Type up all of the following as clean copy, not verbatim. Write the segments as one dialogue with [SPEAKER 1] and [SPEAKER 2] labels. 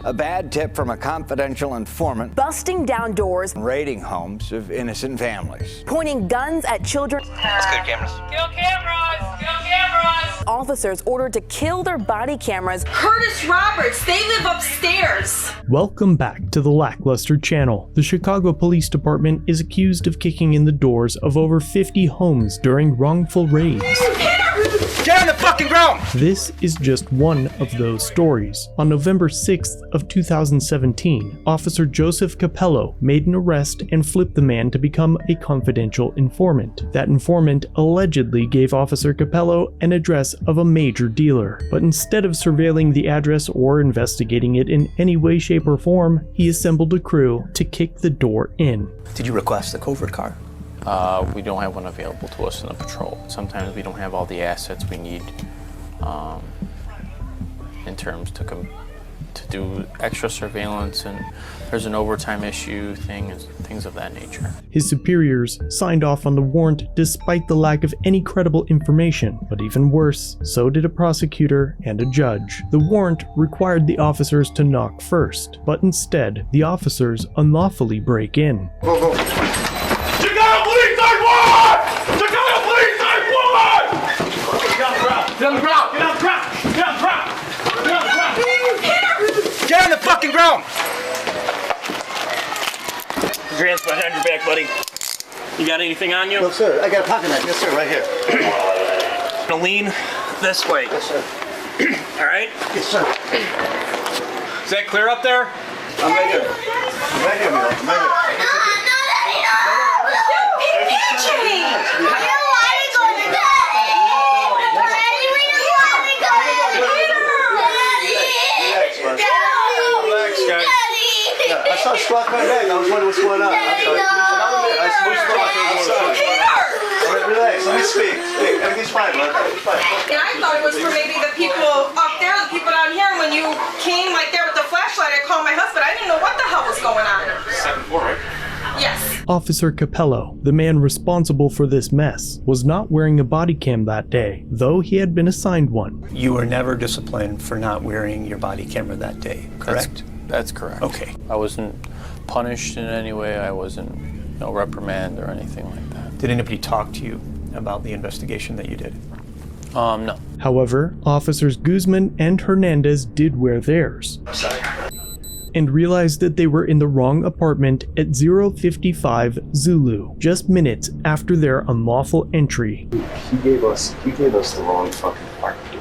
[SPEAKER 1] A bad tip from a confidential informant.
[SPEAKER 2] Busting down doors.
[SPEAKER 1] Raiding homes of innocent families.
[SPEAKER 2] Pointing guns at children.
[SPEAKER 3] Let's go, cameras.
[SPEAKER 4] Kill cameras! Kill cameras!
[SPEAKER 2] Officers ordered to kill their body cameras.
[SPEAKER 4] Curtis Roberts, they live upstairs.
[SPEAKER 5] Welcome back to the LackLuster channel. The Chicago Police Department is accused of kicking in the doors of over 50 homes during wrongful raids.
[SPEAKER 3] Get on the fucking ground!
[SPEAKER 5] This is just one of those stories. On November 6th of 2017, Officer Joseph Capello made an arrest and flipped the man to become a confidential informant. That informant allegedly gave Officer Capello an address of a major dealer, but instead of surveilling the address or investigating it in any way, shape, or form, he assembled a crew to kick the door in.
[SPEAKER 3] Did you request a covert car?
[SPEAKER 6] We don't have one available to us in the patrol. Sometimes we don't have all the assets we need in terms to do extra surveillance, and there's an overtime issue thing and things of that nature.
[SPEAKER 5] His superiors signed off on the warrant despite the lack of any credible information, but even worse, so did a prosecutor and a judge. The warrant required the officers to knock first, but instead, the officers unlawfully break in.
[SPEAKER 7] Go, go. Chicago Police Act 1! Chicago Police Act 1! Get on the ground! Get on the ground! Get on the ground! Get on the ground! Get on the ground!
[SPEAKER 3] Get on the fucking ground!
[SPEAKER 8] Your hands behind your back, buddy. You got anything on you?
[SPEAKER 9] No, sir. I got a pocket knife. Yes, sir. Right here.
[SPEAKER 8] Gonna lean this way.
[SPEAKER 9] Yes, sir.
[SPEAKER 8] All right?
[SPEAKER 9] Yes, sir.
[SPEAKER 8] Is that clear up there?
[SPEAKER 9] I'm right here. I'm right here, man. I'm right here. I saw a squawk my back. I was wondering what's going on. I'm sorry. I relax. Let me speak. Everything's fine, bud. Everything's fine.
[SPEAKER 4] And I thought it was for maybe the people up there, the people down here. And when you came like there with the flashlight, I called my husband. I didn't know what the hell was going on.
[SPEAKER 8] 7-4, right?
[SPEAKER 4] Yes.
[SPEAKER 5] Officer Capello, the man responsible for this mess, was not wearing a body cam that day, though he had been assigned one.
[SPEAKER 10] You were never disciplined for not wearing your body camera that day, correct?
[SPEAKER 6] That's correct.
[SPEAKER 10] Okay.
[SPEAKER 6] I wasn't punished in any way. I wasn't, no reprimand or anything like that.
[SPEAKER 10] Did anybody talk to you about the investigation that you did?
[SPEAKER 6] No.
[SPEAKER 5] However, officers Guzman and Hernandez did wear theirs. And realized that they were in the wrong apartment at 055 Zulu, just minutes after their unlawful entry.
[SPEAKER 9] He gave us the wrong fucking apartment.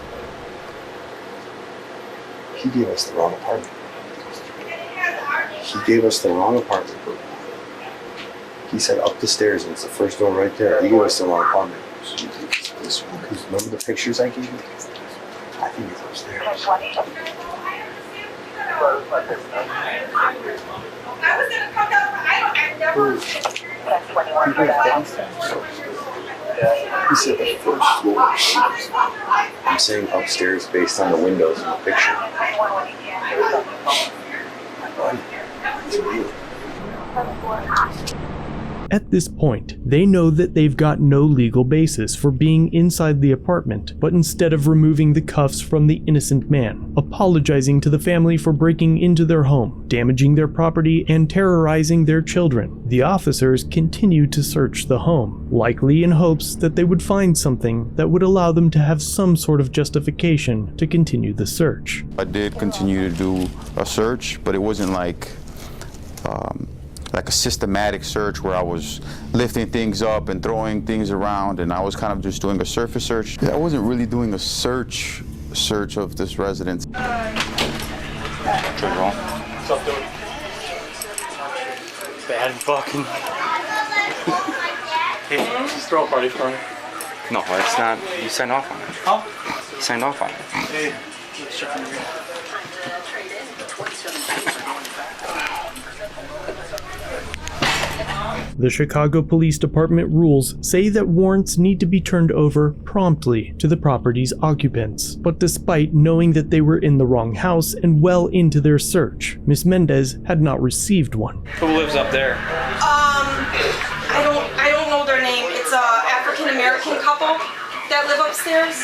[SPEAKER 9] He gave us the wrong apartment. He gave us the wrong apartment. He said up the stairs, and it's the first door right there. He gave us the wrong apartment. This one, because remember the pictures I gave you? I think it's upstairs.
[SPEAKER 4] I was gonna come down. I've never.
[SPEAKER 9] He said the first floor. I'm saying upstairs based on the windows in the picture. It's real.
[SPEAKER 5] At this point, they know that they've got no legal basis for being inside the apartment, but instead of removing the cuffs from the innocent man, apologizing to the family for breaking into their home, damaging their property, and terrorizing their children, the officers continued to search the home, likely in hopes that they would find something that would allow them to have some sort of justification to continue the search.
[SPEAKER 11] I did continue to do a search, but it wasn't like a systematic search where I was lifting things up and throwing things around, and I was kind of just doing a surface search. I wasn't really doing a search of this residence.
[SPEAKER 8] What's up, dude? Bad fucking. Hey, just throw a party for me.
[SPEAKER 3] No, it's not. You signed off on it.
[SPEAKER 8] Huh?
[SPEAKER 3] You signed off on it.
[SPEAKER 8] Hey, let's check in here.
[SPEAKER 5] The Chicago Police Department rules say that warrants need to be turned over promptly to the property's occupants. But despite knowing that they were in the wrong house and well into their search, Ms. Mendez had not received one.
[SPEAKER 8] Who lives up there?
[SPEAKER 4] I don't know their name. It's a African American couple that live upstairs.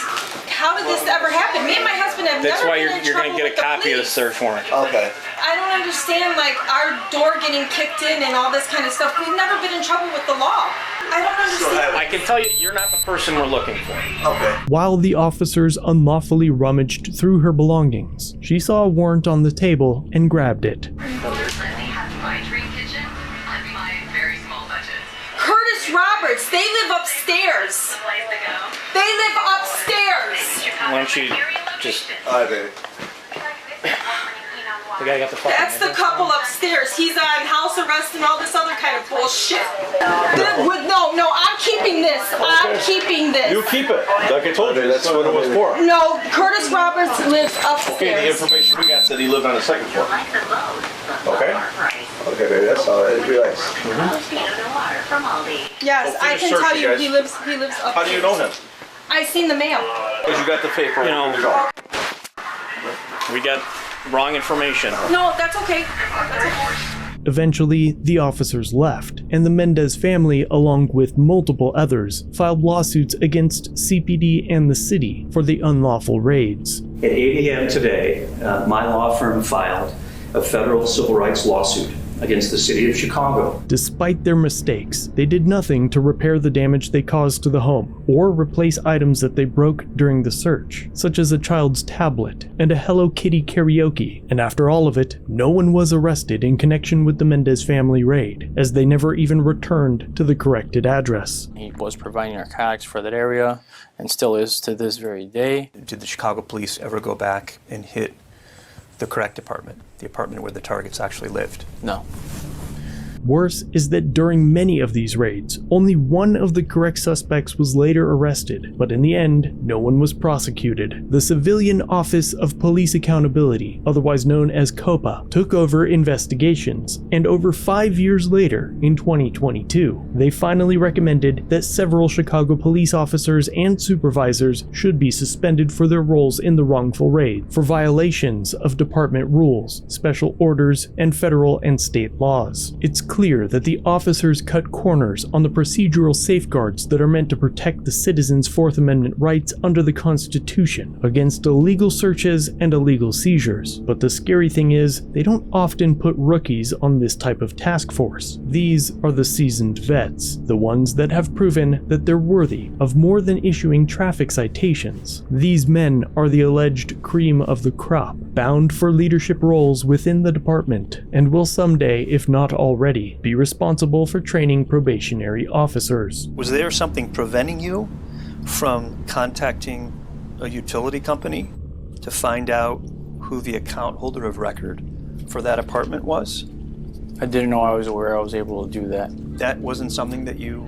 [SPEAKER 4] how did this ever happen? Me and my husband have
[SPEAKER 3] That's
[SPEAKER 4] never
[SPEAKER 3] why
[SPEAKER 4] been
[SPEAKER 3] you're
[SPEAKER 4] in
[SPEAKER 3] going
[SPEAKER 4] trouble
[SPEAKER 3] to get
[SPEAKER 4] with
[SPEAKER 3] a copy of the
[SPEAKER 4] police.
[SPEAKER 3] search warrant.
[SPEAKER 9] Okay.
[SPEAKER 4] I don't understand, like, our door getting kicked in and all this kind of stuff. We've never been in trouble with the law. I don't understand.
[SPEAKER 3] I can tell you, you're not the person we're looking for.
[SPEAKER 9] Okay.
[SPEAKER 5] While the officers unlawfully rummaged through her belongings, she saw a warrant on the table and grabbed it.
[SPEAKER 4] Curtis Roberts, they live upstairs. They live upstairs.
[SPEAKER 3] Why don't you just...
[SPEAKER 9] All right, baby.
[SPEAKER 3] The guy got the fucking...
[SPEAKER 4] That's the couple upstairs. He's on house arrest and all this other kind of bullshit. No, I'm keeping this. I'm keeping this.
[SPEAKER 7] You keep it. Like I told you, that's what it was for.
[SPEAKER 4] No, Curtis Roberts lives upstairs.
[SPEAKER 7] Okay, the information we got said he lived on the second floor. Okay?
[SPEAKER 9] Okay, baby, that's all right. Relax.
[SPEAKER 4] Yes, I can tell you, he lives upstairs.
[SPEAKER 7] How do you know him?
[SPEAKER 4] I seen the mail.
[SPEAKER 7] Because you got the paper.
[SPEAKER 3] You know, we got wrong information.
[SPEAKER 4] No, that's okay. That's okay.
[SPEAKER 5] Eventually, the officers left, and the Mendez family, along with multiple others, filed lawsuits against CPD and the city for the unlawful raids.
[SPEAKER 12] At 8 a.m. today, my law firm filed a federal civil rights lawsuit against the city of Chicago.
[SPEAKER 5] Despite their mistakes, they did nothing to repair the damage they caused to the home, or replace items that they broke during the search, such as a child's tablet and a Hello Kitty karaoke. And after all of it, no one was arrested in connection with the Mendez family raid, as they never even returned to the corrected address.
[SPEAKER 6] He was providing narcotics for that area, and still is to this very day.
[SPEAKER 10] Did the Chicago police ever go back and hit the correct apartment, the apartment where the targets actually lived?
[SPEAKER 6] No.
[SPEAKER 5] Worse is that during many of these raids, only one of the correct suspects was later arrested, but in the end, no one was prosecuted. The Civilian Office of Police Accountability, otherwise known as COPA, took over investigations, and over 5 years later, in 2022, they finally recommended that several Chicago police officers and supervisors should be suspended for their roles in the wrongful raid for violations of department rules, special orders, and federal and state laws. It's clear that the officers cut corners on the procedural safeguards that are meant to protect the citizens' Fourth Amendment rights under the Constitution against illegal searches and illegal seizures. But the scary thing is, they don't often put rookies on this type of task force. These are the seasoned vets, the ones that have proven that they're worthy of more than issuing traffic citations. These men are the alleged cream of the crop, bound for leadership roles within the department, and will someday, if not already, be responsible for training probationary officers.
[SPEAKER 10] Was there something preventing you from contacting a utility company to find out who the account holder of record for that apartment was?
[SPEAKER 6] I didn't know I was aware I was able to do that.
[SPEAKER 10] That wasn't something that you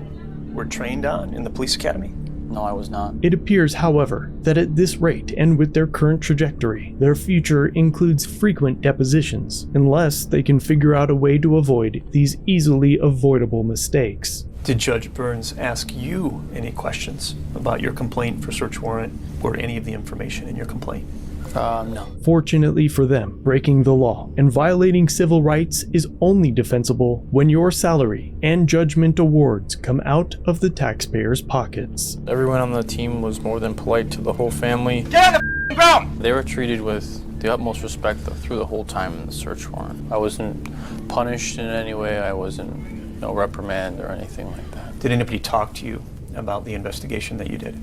[SPEAKER 10] were trained on in the police academy?
[SPEAKER 6] No, I was not.
[SPEAKER 5] It appears, however, that at this rate and with their current trajectory, their future includes frequent depositions, unless they can figure out a way to avoid these easily avoidable mistakes.
[SPEAKER 10] Did Judge Burns ask you any questions about your complaint for search warrant or any of the information in your complaint?
[SPEAKER 6] No.
[SPEAKER 5] Fortunately for them, breaking the law and violating civil rights is only defensible when your salary and judgment awards come out of the taxpayers' pockets.
[SPEAKER 6] Everyone on the team was more than polite to the whole family.
[SPEAKER 3] Get on the ground!
[SPEAKER 6] They were treated with the utmost respect through the whole time in the search warrant. I wasn't punished in any way. I wasn't, reprimanded or anything like that.
[SPEAKER 10] Did anybody talk to you about the investigation that you did?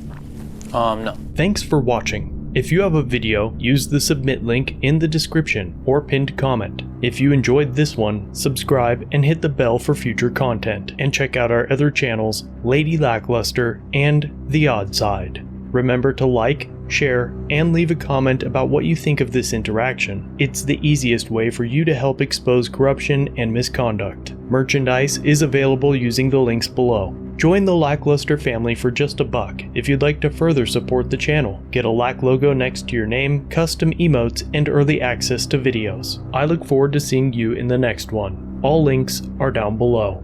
[SPEAKER 6] No.
[SPEAKER 5] Thanks for watching. If you have a video, use the submit link in the description or pinned comment. If you enjoyed this one, subscribe and hit the bell for future content, and check out our other channels, Lady Lackluster and The Odd Side. Remember to like, share, and leave a comment about what you think of this interaction. It's the easiest way for you to help expose corruption and misconduct. Merchandise is available using the links below. Join the LackLuster family for just $1 if you'd like to further support the channel. Get a Lack logo next to your name, custom emotes, and early access to videos. I look forward to seeing you in the next one. All links are down below.